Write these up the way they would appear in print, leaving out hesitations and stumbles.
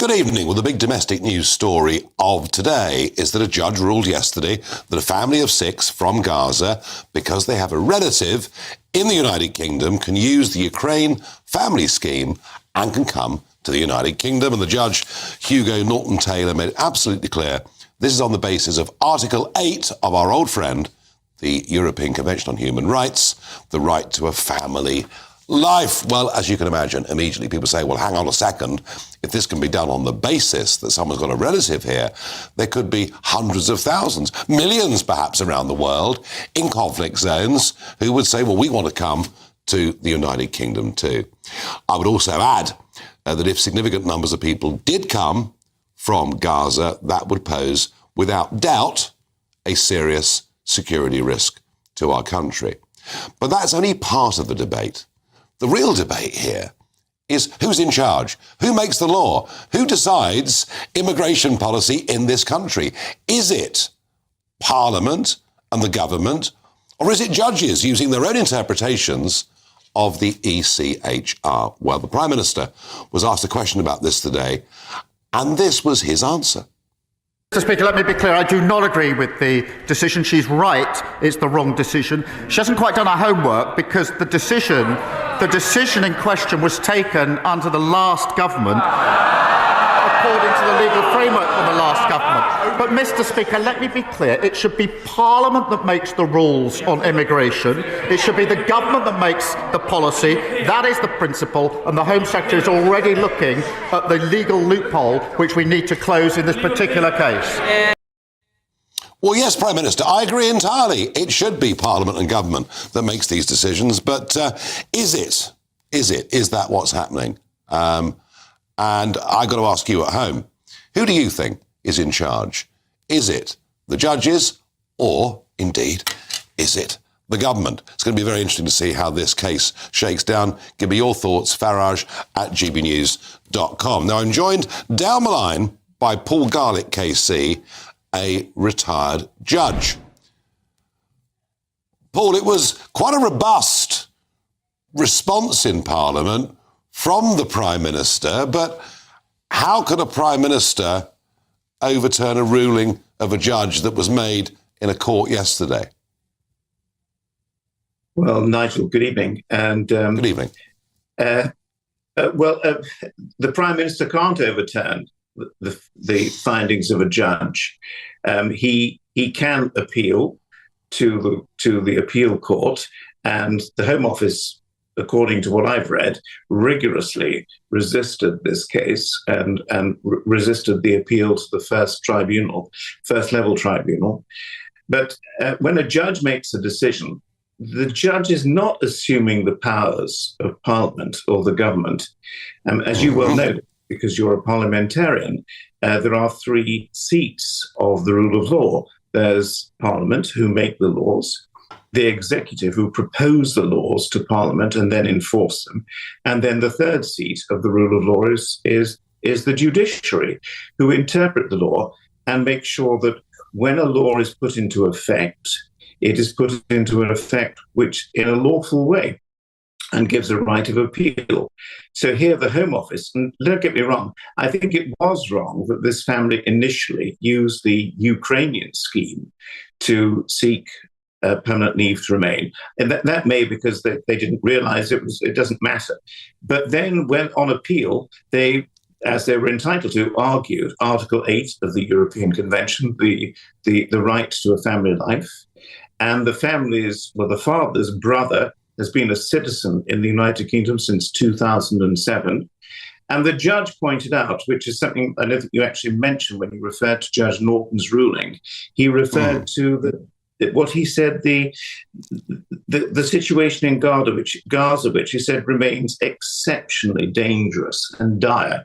Good evening. Well, the big domestic news story of today is that a judge ruled yesterday that a family of 6 from Gaza, because they have a relative in the United Kingdom, can use the Ukraine family scheme and can come to the United Kingdom. And the judge, Hugo Norton-Taylor, made it absolutely clear this is on the basis of Article 8 of our old friend, the European Convention on Human Rights, the right to a family life. Well, as you can imagine, immediately people say, well, hang on a second. If this can be done on the basis that someone's got a relative here, there could be hundreds of thousands, millions perhaps around the world in conflict zones who would say, well, we want to come to the United Kingdom too. I would also add that if significant numbers of people did come from Gaza, that would pose, without doubt, a serious security risk to our country. But that's only part of the debate. The real debate here is who's in charge, who makes the law, who decides immigration policy in this country. Is it Parliament and the government, or is it judges using their own interpretations of the ECHR? Well, the Prime Minister was asked a question about this today, and this was his answer. Mr. Speaker, let me be clear. I do not agree with the decision. She's right. It's the wrong decision. She hasn't quite done her homework because the decision in question was taken under the last government, according to the legal framework of the last government. But, Mr. Speaker, let me be clear. It should be Parliament that makes the rules on immigration. It should be the government that makes the policy. That is the principle, and the Home Secretary is already looking at the legal loophole which we need to close in this particular case. Well, yes, Prime Minister, I agree entirely. It should be Parliament and government that makes these decisions. But is that what's happening? And I've got to ask you at home, who do you think is in charge? Is it the judges or, indeed, is it the government? It's going to be very interesting to see how this case shakes down. Give me your thoughts, Farage at gbnews.com. Now, I'm joined down the line by Paul Garlick, KC, a retired judge. Paul, it was quite a robust response in Parliament from the Prime Minister, but how could a Prime Minister overturn a ruling of a judge that was made in a court yesterday? Well, Nigel, good evening. Good evening. The Prime Minister can't overturn the findings of a judge. He can appeal to the appeal court, and the Home Office, according to what I've read, rigorously resisted this case and resisted the appeal to the first level tribunal. But when a judge makes a decision, the judge is not assuming the powers of Parliament or the government. As you well know, because you're a parliamentarian, there are 3 seats of the rule of law. There's Parliament, who make the laws, the executive, who propose the laws to Parliament and then enforce them, and then the 3rd seat of the rule of law is the judiciary, who interpret the law and make sure that when a law is put into effect, it is put into an effect which in a lawful way and gives a right of appeal. So here the Home Office, and don't get me wrong, I think it was wrong that this family initially used the Ukrainian scheme to seek permanent leave to remain. And that may because they didn't realize it doesn't matter. But then when on appeal, they, as they were entitled to, argued Article 8 of the European Convention, the right to a family life. And the father's brother has been a citizen in the United Kingdom since 2007. And the judge pointed out, which is something I don't think you actually mentioned when you referred to Judge Norton's ruling, he referred to what he said, the situation in Gaza, which he said remains exceptionally dangerous and dire.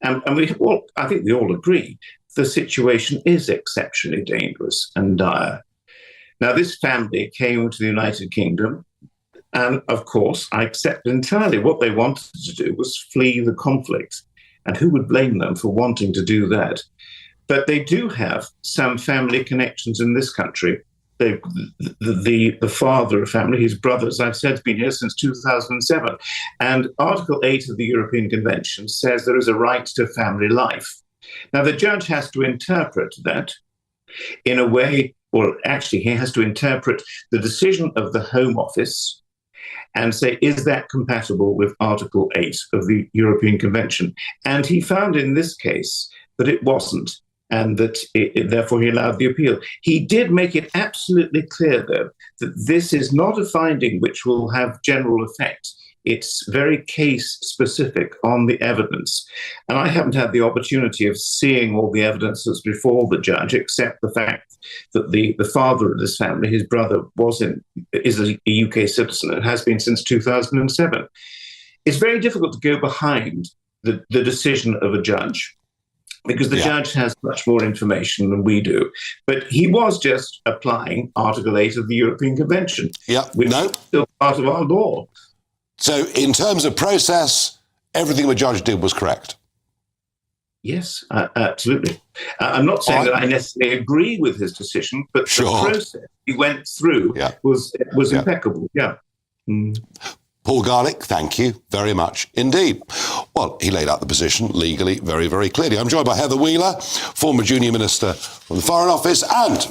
And I think we all agree, the situation is exceptionally dangerous and dire. Now, this family came to the United Kingdom, and of course, I accept entirely what they wanted to do was flee the conflict. And who would blame them for wanting to do that? But they do have some family connections in this country, the father of family, his brother, as I've said, has been here since 2007. And Article 8 of the European Convention says there is a right to family life. Now, the judge has to interpret that in a way, or actually, he has to interpret the decision of the Home Office and say, is that compatible with Article 8 of the European Convention? And he found in this case that it wasn't, and that therefore he allowed the appeal. He did make it absolutely clear, though, that this is not a finding which will have general effect. It's very case-specific on the evidence. And I haven't had the opportunity of seeing all the evidence that's before the judge, except the fact that the father of this family, his brother, is a UK citizen and has been since 2007. It's very difficult to go behind the decision of a judge, because the judge has much more information than we do. But he was just applying Article 8 of the European Convention, which is still part of our law. So in terms of process, everything the judge did was correct? Yes, absolutely. I'm not saying that I necessarily agree with his decision, but the process he went through was impeccable. Paul Garlick, thank you very much indeed. Well, he laid out the position legally very, very clearly. I'm joined by Heather Wheeler, former junior minister from the Foreign Office and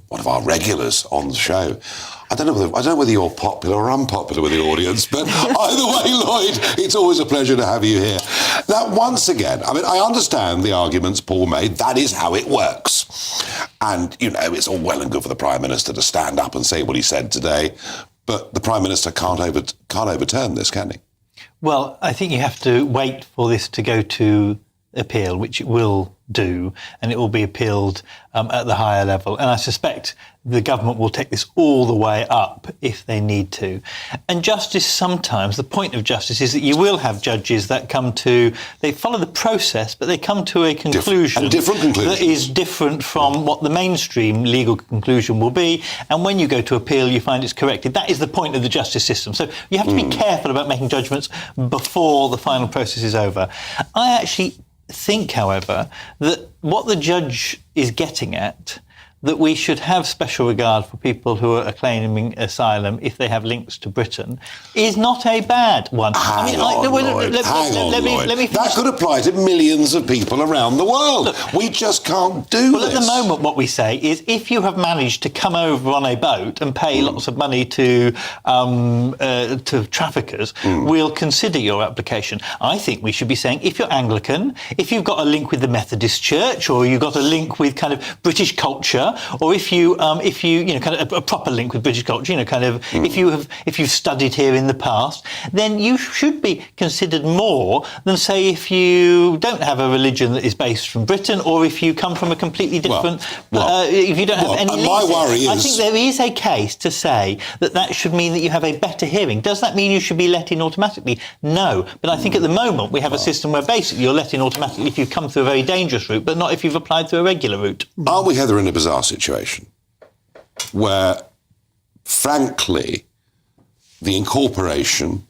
one of our regulars on the show. I don't know whether you're popular or unpopular with the audience, but either way, Lloyd, it's always a pleasure to have you here. Now, once again, I mean, I understand the arguments Paul made. That is how it works. And, you know, it's all well and good for the Prime Minister to stand up and say what he said today, but the Prime Minister can't overturn this, can he? Well, I think you have to wait for this to go to appeal, which it will do, and it will be appealed at the higher level. And I suspect the government will take this all the way up if they need to. And justice sometimes, the point of justice is that you will have judges that they follow the process, but they come to a conclusion that is different from what the mainstream legal conclusion will be. And when you go to appeal, you find it's corrected. That is the point of the justice system. So you have to be careful about making judgments before the final process is over. I actually think, however, that what the judge is getting at, that we should have special regard for people who are claiming asylum if they have links to Britain, is not a bad one. Hang on, Lloyd. That could apply to millions of people around the world. Look, we just can't do this. Well, at the moment, what we say is if you have managed to come over on a boat and pay lots of money to traffickers, we'll consider your application. I think we should be saying if you're Anglican, if you've got a link with the Methodist Church, or you've got a link with kind of British culture, or if you kind of a proper link with British culture, if you've studied here in the past, then you should be considered more than, say, if you don't have a religion that is based from Britain, or if you come from a completely different, if you don't have any links. My worry is, I think there is a case to say that should mean that you have a better hearing. Does that mean you should be let in automatically? No. But I think at the moment we have a system where basically you're let in automatically if you've come through a very dangerous route, but not if you've applied through a regular route. Aren't we, Heather, in a bizarre situation where, frankly, the incorporation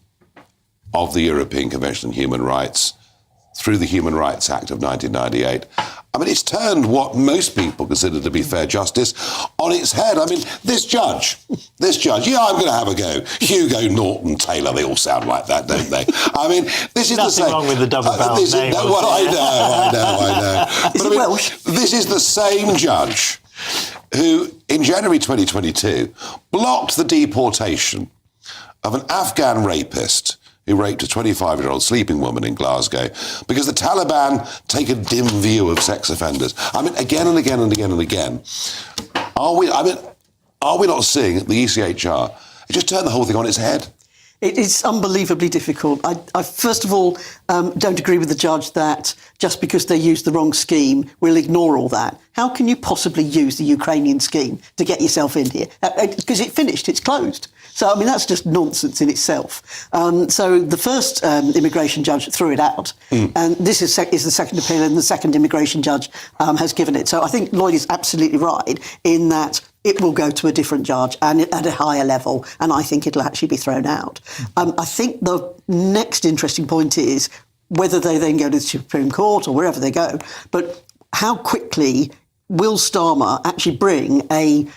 of the European Convention on Human Rights through the Human Rights Act of 1998, I mean, it's turned what most people consider to be fair justice on its head. I mean, this judge, I'm going to have a go. Hugo, Norton, Taylor, they all sound like that, don't they? I mean, this is Nothing the same. wrong with the double-barreled name. Well, I know. But I mean, this is the same judge who, in January 2022, blocked the deportation of an Afghan rapist who raped a 25-year-old sleeping woman in Glasgow because the Taliban take a dim view of sex offenders. I mean, again and again and again and again. Are we not seeing the ECHR? It just turned the whole thing on its head. It's unbelievably difficult. I first of all, don't agree with the judge that just because they used the wrong scheme, we'll ignore all that. How can you possibly use the Ukrainian scheme to get yourself in here? Because it finished, it's closed. So, I mean, that's just nonsense in itself. So the first immigration judge threw it out. And this is the second appeal, and the second immigration judge has given it. So I think Lloyd is absolutely right in that it will go to a different judge and at a higher level, and I think it'll actually be thrown out. I think the next interesting point is whether they then go to the Supreme Court or wherever they go, but how quickly will Starmer actually bring a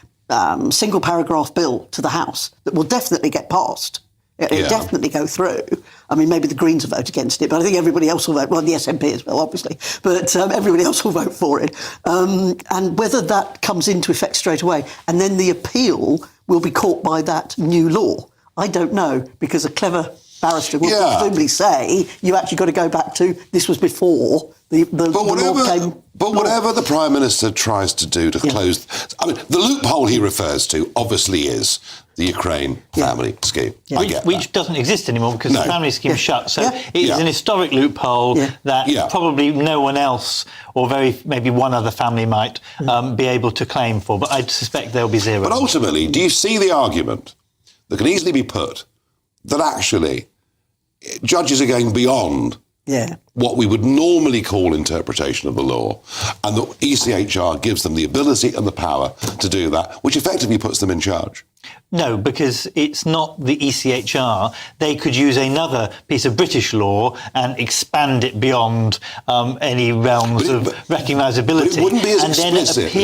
single paragraph bill to the House that will definitely get passed. It'll definitely go through. I mean, maybe the Greens will vote against it, but I think everybody else will vote. Well, the SNP as well, obviously, but everybody else will vote for it. And whether that comes into effect straight away, and then the appeal will be caught by that new law, I don't know, because a clever barrister will presumably say you actually got to go back to this was before the law came. But whatever the Prime Minister tries to do to close... I mean, the loophole he refers to obviously is the Ukraine family scheme. Yeah. I get which doesn't exist anymore because the family scheme shut. So it is an historic loophole that probably no one else, or maybe one other family might be able to claim for. But I suspect there'll be zero. But ultimately, do you see the argument that can easily be put that actually judges are going beyond what we would normally call interpretation of the law, and that ECHR gives them the ability and the power to do that, which effectively puts them in charge? No, because it's not the ECHR. They could use another piece of British law and expand it beyond any realms of recognisability. But it wouldn't be as explicit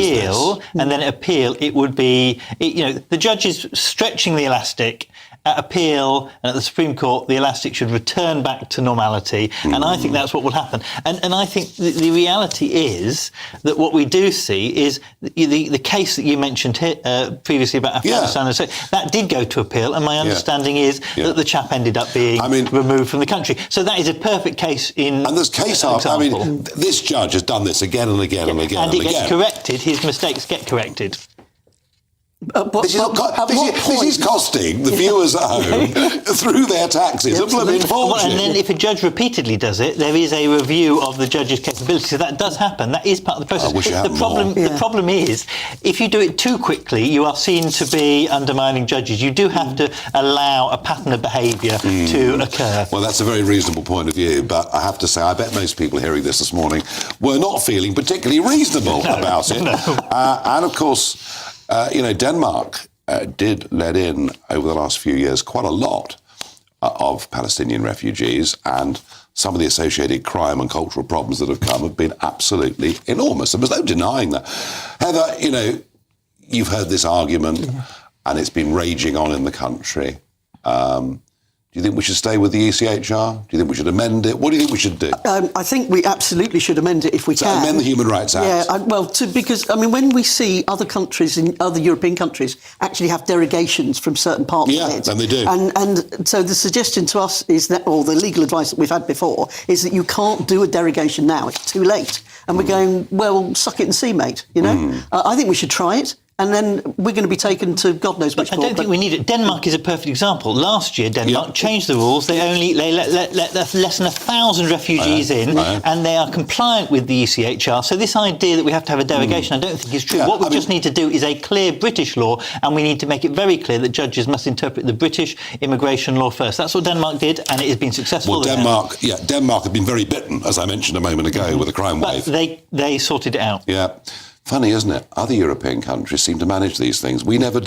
and then appeal. It would be, the judge is stretching the elastic. At appeal and at the Supreme Court, the elastic should return back to normality. And I think that's what will happen. And I think the reality is that what we do see is the case that you mentioned previously about Afghanistan, and so that did go to appeal. And my understanding is that the chap ended up being removed from the country. So that is a perfect case in. And there's case after. I mean, this judge has done this again and again and again and again. And it gets corrected. His mistakes get corrected. This is costing the viewers at home through their taxes a blooming fortune. And then if a judge repeatedly does it, there is a review of the judge's capability. So that does happen. That is part of the process. I wish it happened The problem is, if you do it too quickly, you are seen to be undermining judges. You do have to allow a pattern of behaviour to occur. Well, that's a very reasonable point of view, but I have to say, I bet most people hearing this morning were not feeling particularly reasonable about it. And of course... Denmark did let in, over the last few years, quite a lot of Palestinian refugees, and some of the associated crime and cultural problems that have come have been absolutely enormous. And there's no denying that. Heather, you've heard this argument, and it's been raging on in the country. Do you think we should stay with the ECHR? Do you think we should amend it? What do you think we should do? I think we absolutely should amend it if we can. Amend the Human Rights Act? Yeah, because when we see other countries, in other European countries, actually have derogations from certain parts of it. Yeah, and they do. And so the suggestion to us is that, or the legal advice that we've had before, is that you can't do a derogation now. It's too late. And we're going, well, suck it and see, mate, I think we should try it. And then we're going to be taken to God knows which court. I don't think we need it. Denmark is a perfect example. Last year, Denmark changed the rules. They let less than 1,000 refugees in, and they are compliant with the ECHR. So this idea that we have to have a derogation, I don't think is true. What we just need to do is a clear British law, and we need to make it very clear that judges must interpret the British immigration law first. That's what Denmark did, and it has been successful. Well, Denmark have been very bitten, as I mentioned a moment ago, with the crime wave. But they sorted it out. Yeah. Funny, isn't it? Other European countries seem to manage these things. We never do.